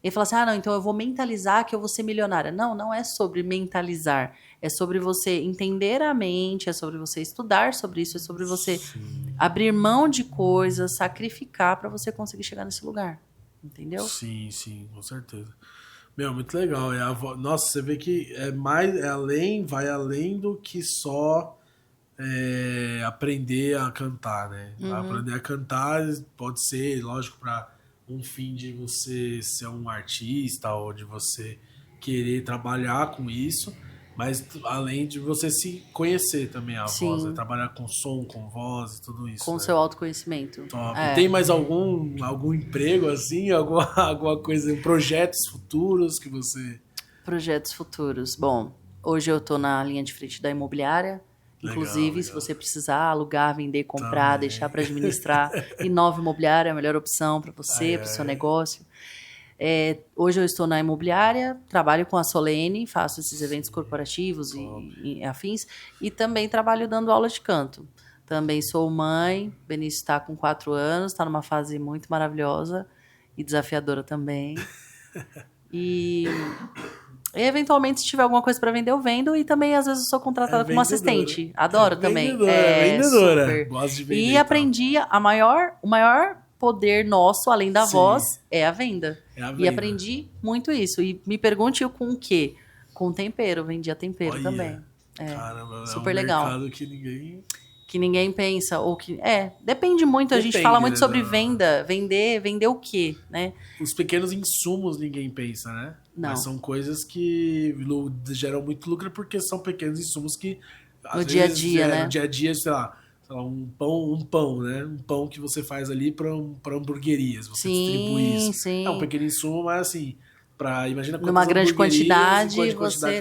Ele fala assim, não, então eu vou mentalizar que eu vou ser milionária. Não, não é sobre mentalizar. É sobre você entender a mente, é sobre você estudar sobre isso, é sobre você abrir mão de coisas, sacrificar para você conseguir chegar nesse lugar. Entendeu? Sim, com certeza. Meu, muito legal. Nossa, você vê que vai além do que só aprender a cantar, né? Aprender a cantar pode ser, lógico, para um fim de você ser um artista ou de você querer trabalhar com isso, mas além de você se conhecer também a voz, né? Trabalhar com som, com voz e tudo isso. Com o né? seu autoconhecimento. Top. Tem mais algum emprego assim, alguma coisa, projetos futuros que você... Projetos futuros. Bom, hoje eu tô na linha de frente da imobiliária. Inclusive, se você precisar alugar, vender, comprar, Também. deixar para administrar, Inova Imobiliária é a melhor opção para você, para o seu negócio. Hoje eu estou na imobiliária, trabalho com a Solene, faço esses eventos corporativos e afins, e também trabalho dando aula de canto. Também sou mãe, Benício está com 4 anos, está numa fase muito maravilhosa e desafiadora também. E eventualmente, se tiver alguma coisa para vender, eu vendo. E também, às vezes, eu sou contratada como assistente. Adoro também. Vendedora. Super. Gosto de vender. E aprendi o maior poder nosso, além da voz, é a venda. E aprendi muito isso. E me pergunte eu com o quê? Com tempero. Vendia tempero também. Caramba, super é um legal. mercado que ninguém pensa, ou que... depende muito, a gente fala muito sobre venda, vender o quê, né? Os pequenos insumos ninguém pensa, né? Não. Mas são coisas que geram muito lucro porque são pequenos insumos que, às dia a vezes, dia, né? No dia a dia, sei lá, um pão, né? Um pão que você faz ali para hamburguerias, você distribui isso. Sim. É um pequeno insumo, mas assim... Imagina numa grande quantidade,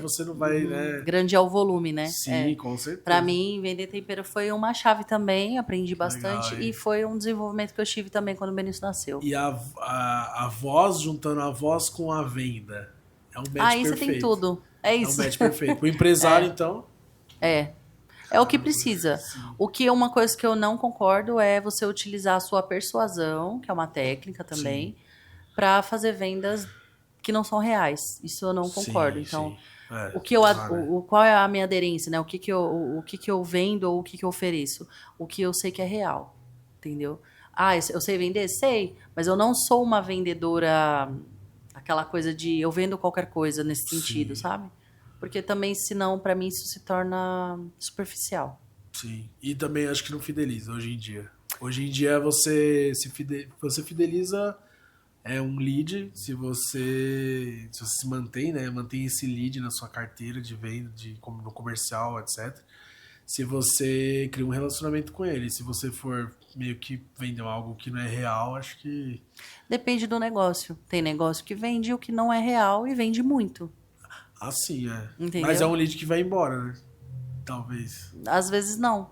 você não vai, né? Grande é o volume, né? Sim, com certeza. Para mim, vender tempero foi uma chave também, aprendi bastante. Legal, e foi um desenvolvimento que eu tive também quando o Benício nasceu. E a voz, juntando a voz com a venda, é um match perfeito. Aí você tem tudo, é isso. É um match perfeito. O empresário, então... É o que precisa. Uma coisa que eu não concordo é você utilizar a sua persuasão, que é uma técnica também, para fazer vendas que não são reais. Isso eu não concordo. Então, qual é a minha aderência, né? O que eu vendo ou o que eu ofereço? O que eu sei que é real, entendeu? Eu sei vender? Sei, mas eu não sou uma vendedora, aquela coisa de eu vendo qualquer coisa nesse sentido, sabe? Porque também, senão, para mim, isso se torna superficial. Sim, e também acho que não fideliza hoje em dia. Hoje em dia você fideliza... um lead, se você se mantém, né? Mantém esse lead na sua carteira de venda, no comercial, etc. Se você cria um relacionamento com ele. Se você for meio que vender algo que não é real, acho que... Depende do negócio. Tem negócio que vende o que não é real e vende muito. Sim, Entendeu? Mas é um lead que vai embora, né? Talvez. Às vezes não.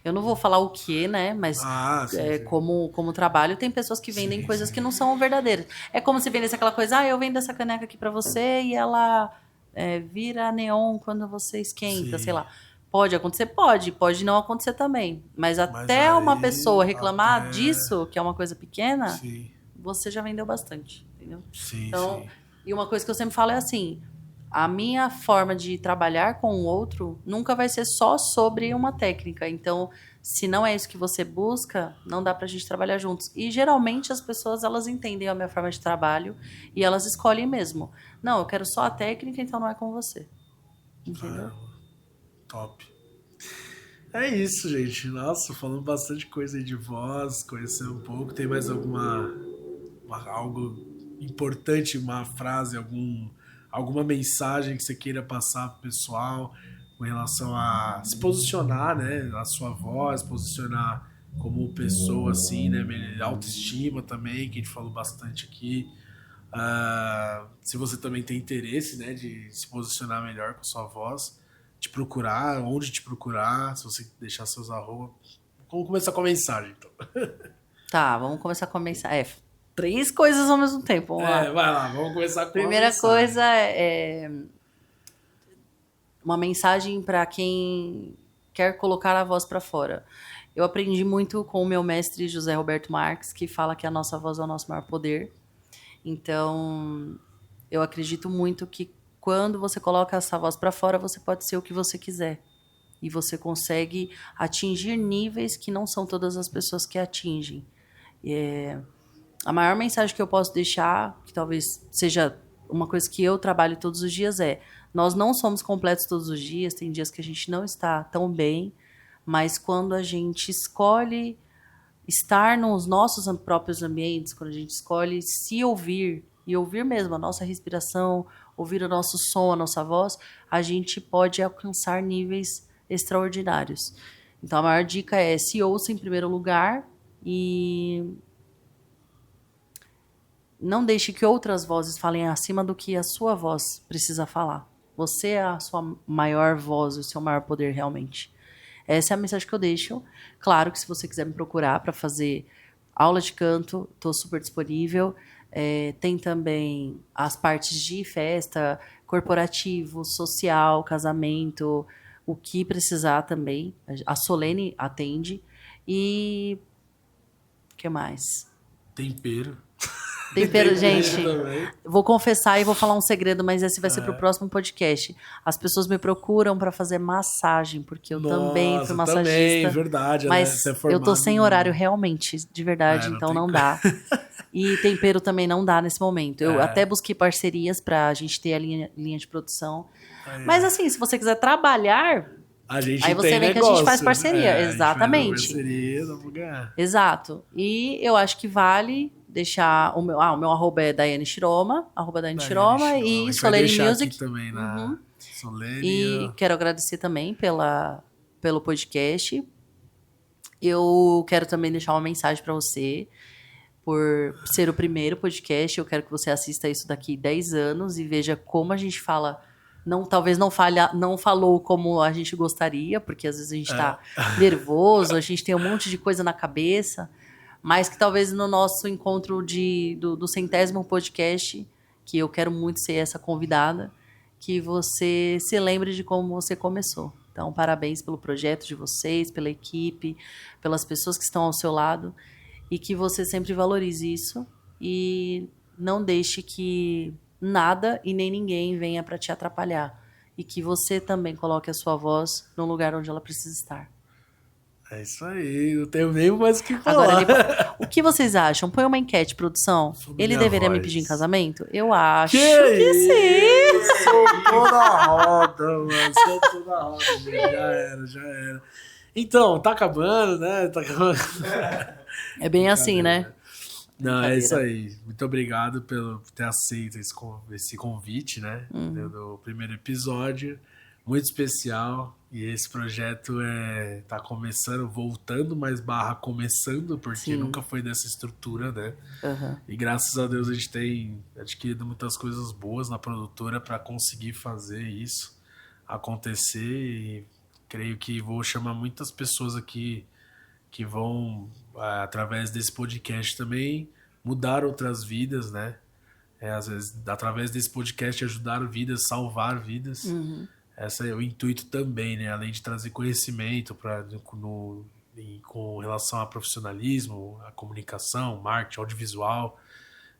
Eu não vou falar o que, né? Mas sim. Como trabalho, tem pessoas que vendem coisas que não são verdadeiras. É como se vendesse aquela coisa, eu vendo essa caneca aqui pra você e ela vira neon quando você esquenta, sei lá. Pode acontecer? Pode não acontecer também. Mas até uma pessoa reclamar disso, que é uma coisa pequena, você já vendeu bastante, entendeu? Sim. E uma coisa que eu sempre falo é assim, A minha forma de trabalhar com o outro nunca vai ser só sobre uma técnica. Então, se não é isso que você busca, não dá pra gente trabalhar juntos. E geralmente as pessoas, elas entendem a minha forma de trabalho e elas escolhem mesmo. Não, eu quero só a técnica, então não é com você. Entendeu? Top. É isso, gente. Nossa, falando bastante coisa aí de voz, conhecer um pouco. Tem mais algo importante, uma frase, alguma mensagem que você queira passar pro pessoal com relação a se posicionar, né? A sua voz, posicionar como pessoa, assim, né? Autoestima também, que a gente falou bastante aqui. Se você também tem interesse, né, de se posicionar melhor com sua voz, te procurar, onde te procurar, se você deixar seus arroba. Vamos começar com a mensagem, então. Tá, vamos começar com a mensagem. 3 coisas ao mesmo tempo, vamos lá. Vai lá, vamos começar com a Primeira mensagem. coisa é uma mensagem para quem quer colocar a voz para fora. Eu aprendi muito com o meu mestre José Roberto Marques, que fala que a nossa voz é o nosso maior poder. Então, eu acredito muito que quando você coloca essa voz para fora, você pode ser o que você quiser. E você consegue atingir níveis que não são todas as pessoas que atingem. A maior mensagem que eu posso deixar, que talvez seja uma coisa que eu trabalho todos os dias, nós não somos completos todos os dias, tem dias que a gente não está tão bem, mas quando a gente escolhe estar nos nossos próprios ambientes, quando a gente escolhe se ouvir, e ouvir mesmo a nossa respiração, ouvir o nosso som, a nossa voz, a gente pode alcançar níveis extraordinários. Então, a maior dica é se ouça em primeiro lugar e não deixe que outras vozes falem acima do que a sua voz precisa falar. Você é a sua maior voz, o seu maior poder realmente. Essa é a mensagem que eu deixo. Claro que se você quiser me procurar para fazer aula de canto, estou super disponível. Tem também as partes de festa, corporativo, social, casamento, o que precisar também. A Solene atende. E o que mais? Tempero. Tempero, gente. Também. Vou confessar e vou falar um segredo, mas esse vai ser pro próximo podcast. As pessoas me procuram para fazer massagem, porque eu também fui massagista. Também, verdade. Mas né? eu tô sem horário realmente, de verdade, então não dá. E tempero também não dá nesse momento. Eu até busquei parcerias pra gente ter a linha de produção. Mas assim, se você quiser trabalhar, aí você vê que a gente faz parceria. Exatamente. Parceria, vamos ganhar. Exato. E eu acho que vale deixar o meu arroba é Daiane Shiroma, e Solene Music. Aqui também na Solene. E quero agradecer também pelo podcast. Eu quero também deixar uma mensagem para você por ser o primeiro podcast. Eu quero que você assista isso daqui 10 anos e veja como a gente fala. Talvez não falou como a gente gostaria, porque às vezes a gente está nervoso, a gente tem um monte de coisa na cabeça, mas que talvez no nosso encontro do 100º podcast, que eu quero muito ser essa convidada, que você se lembre de como você começou. Então, parabéns pelo projeto de vocês, pela equipe, pelas pessoas que estão ao seu lado, e que você sempre valorize isso e não deixe que nada e nem ninguém venha para te atrapalhar. E que você também coloque a sua voz no lugar onde ela precisa estar. É isso aí, não tenho nem mais o que falar. Agora, o que vocês acham? Põe uma enquete, produção. Ele deveria me pedir em casamento? Eu acho que sim. Soltou na roda, mano. Soltou na roda. Já era. Então, tá acabando, né? Tá acabando. É bem assim, né? Não, é isso aí. Muito obrigado por ter aceito esse convite, né? Do primeiro episódio. Muito especial. E esse projeto tá começando, voltando, mas começando, porque nunca foi dessa estrutura, né? Uhum. E graças a Deus a gente tem adquirido muitas coisas boas na produtora para conseguir fazer isso acontecer. E creio que vou chamar muitas pessoas aqui que vão, através desse podcast também, mudar outras vidas, né? Às vezes, através desse podcast, ajudar vidas, salvar vidas. Uhum. Esse é o intuito também, né? Além de trazer conhecimento com relação a profissionalismo, a comunicação, marketing, audiovisual.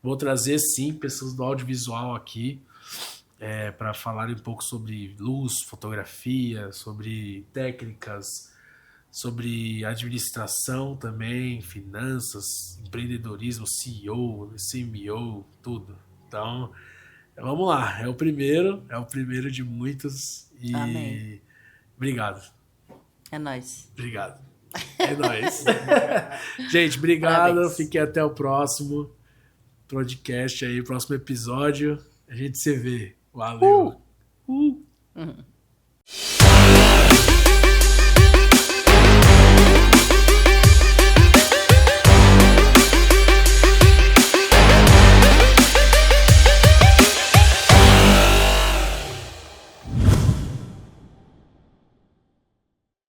Vou trazer, sim, pessoas do audiovisual aqui. para falar um pouco sobre luz, fotografia, sobre técnicas, sobre administração também, finanças, empreendedorismo, CEO, CMO, tudo. Então, vamos lá, é o primeiro de muitos e Amém. obrigado. É nóis. Obrigado. É nóis. Gente, obrigado. Parabéns. Fiquem até o próximo podcast aí, próximo episódio. A gente se vê. Valeu. Uhum.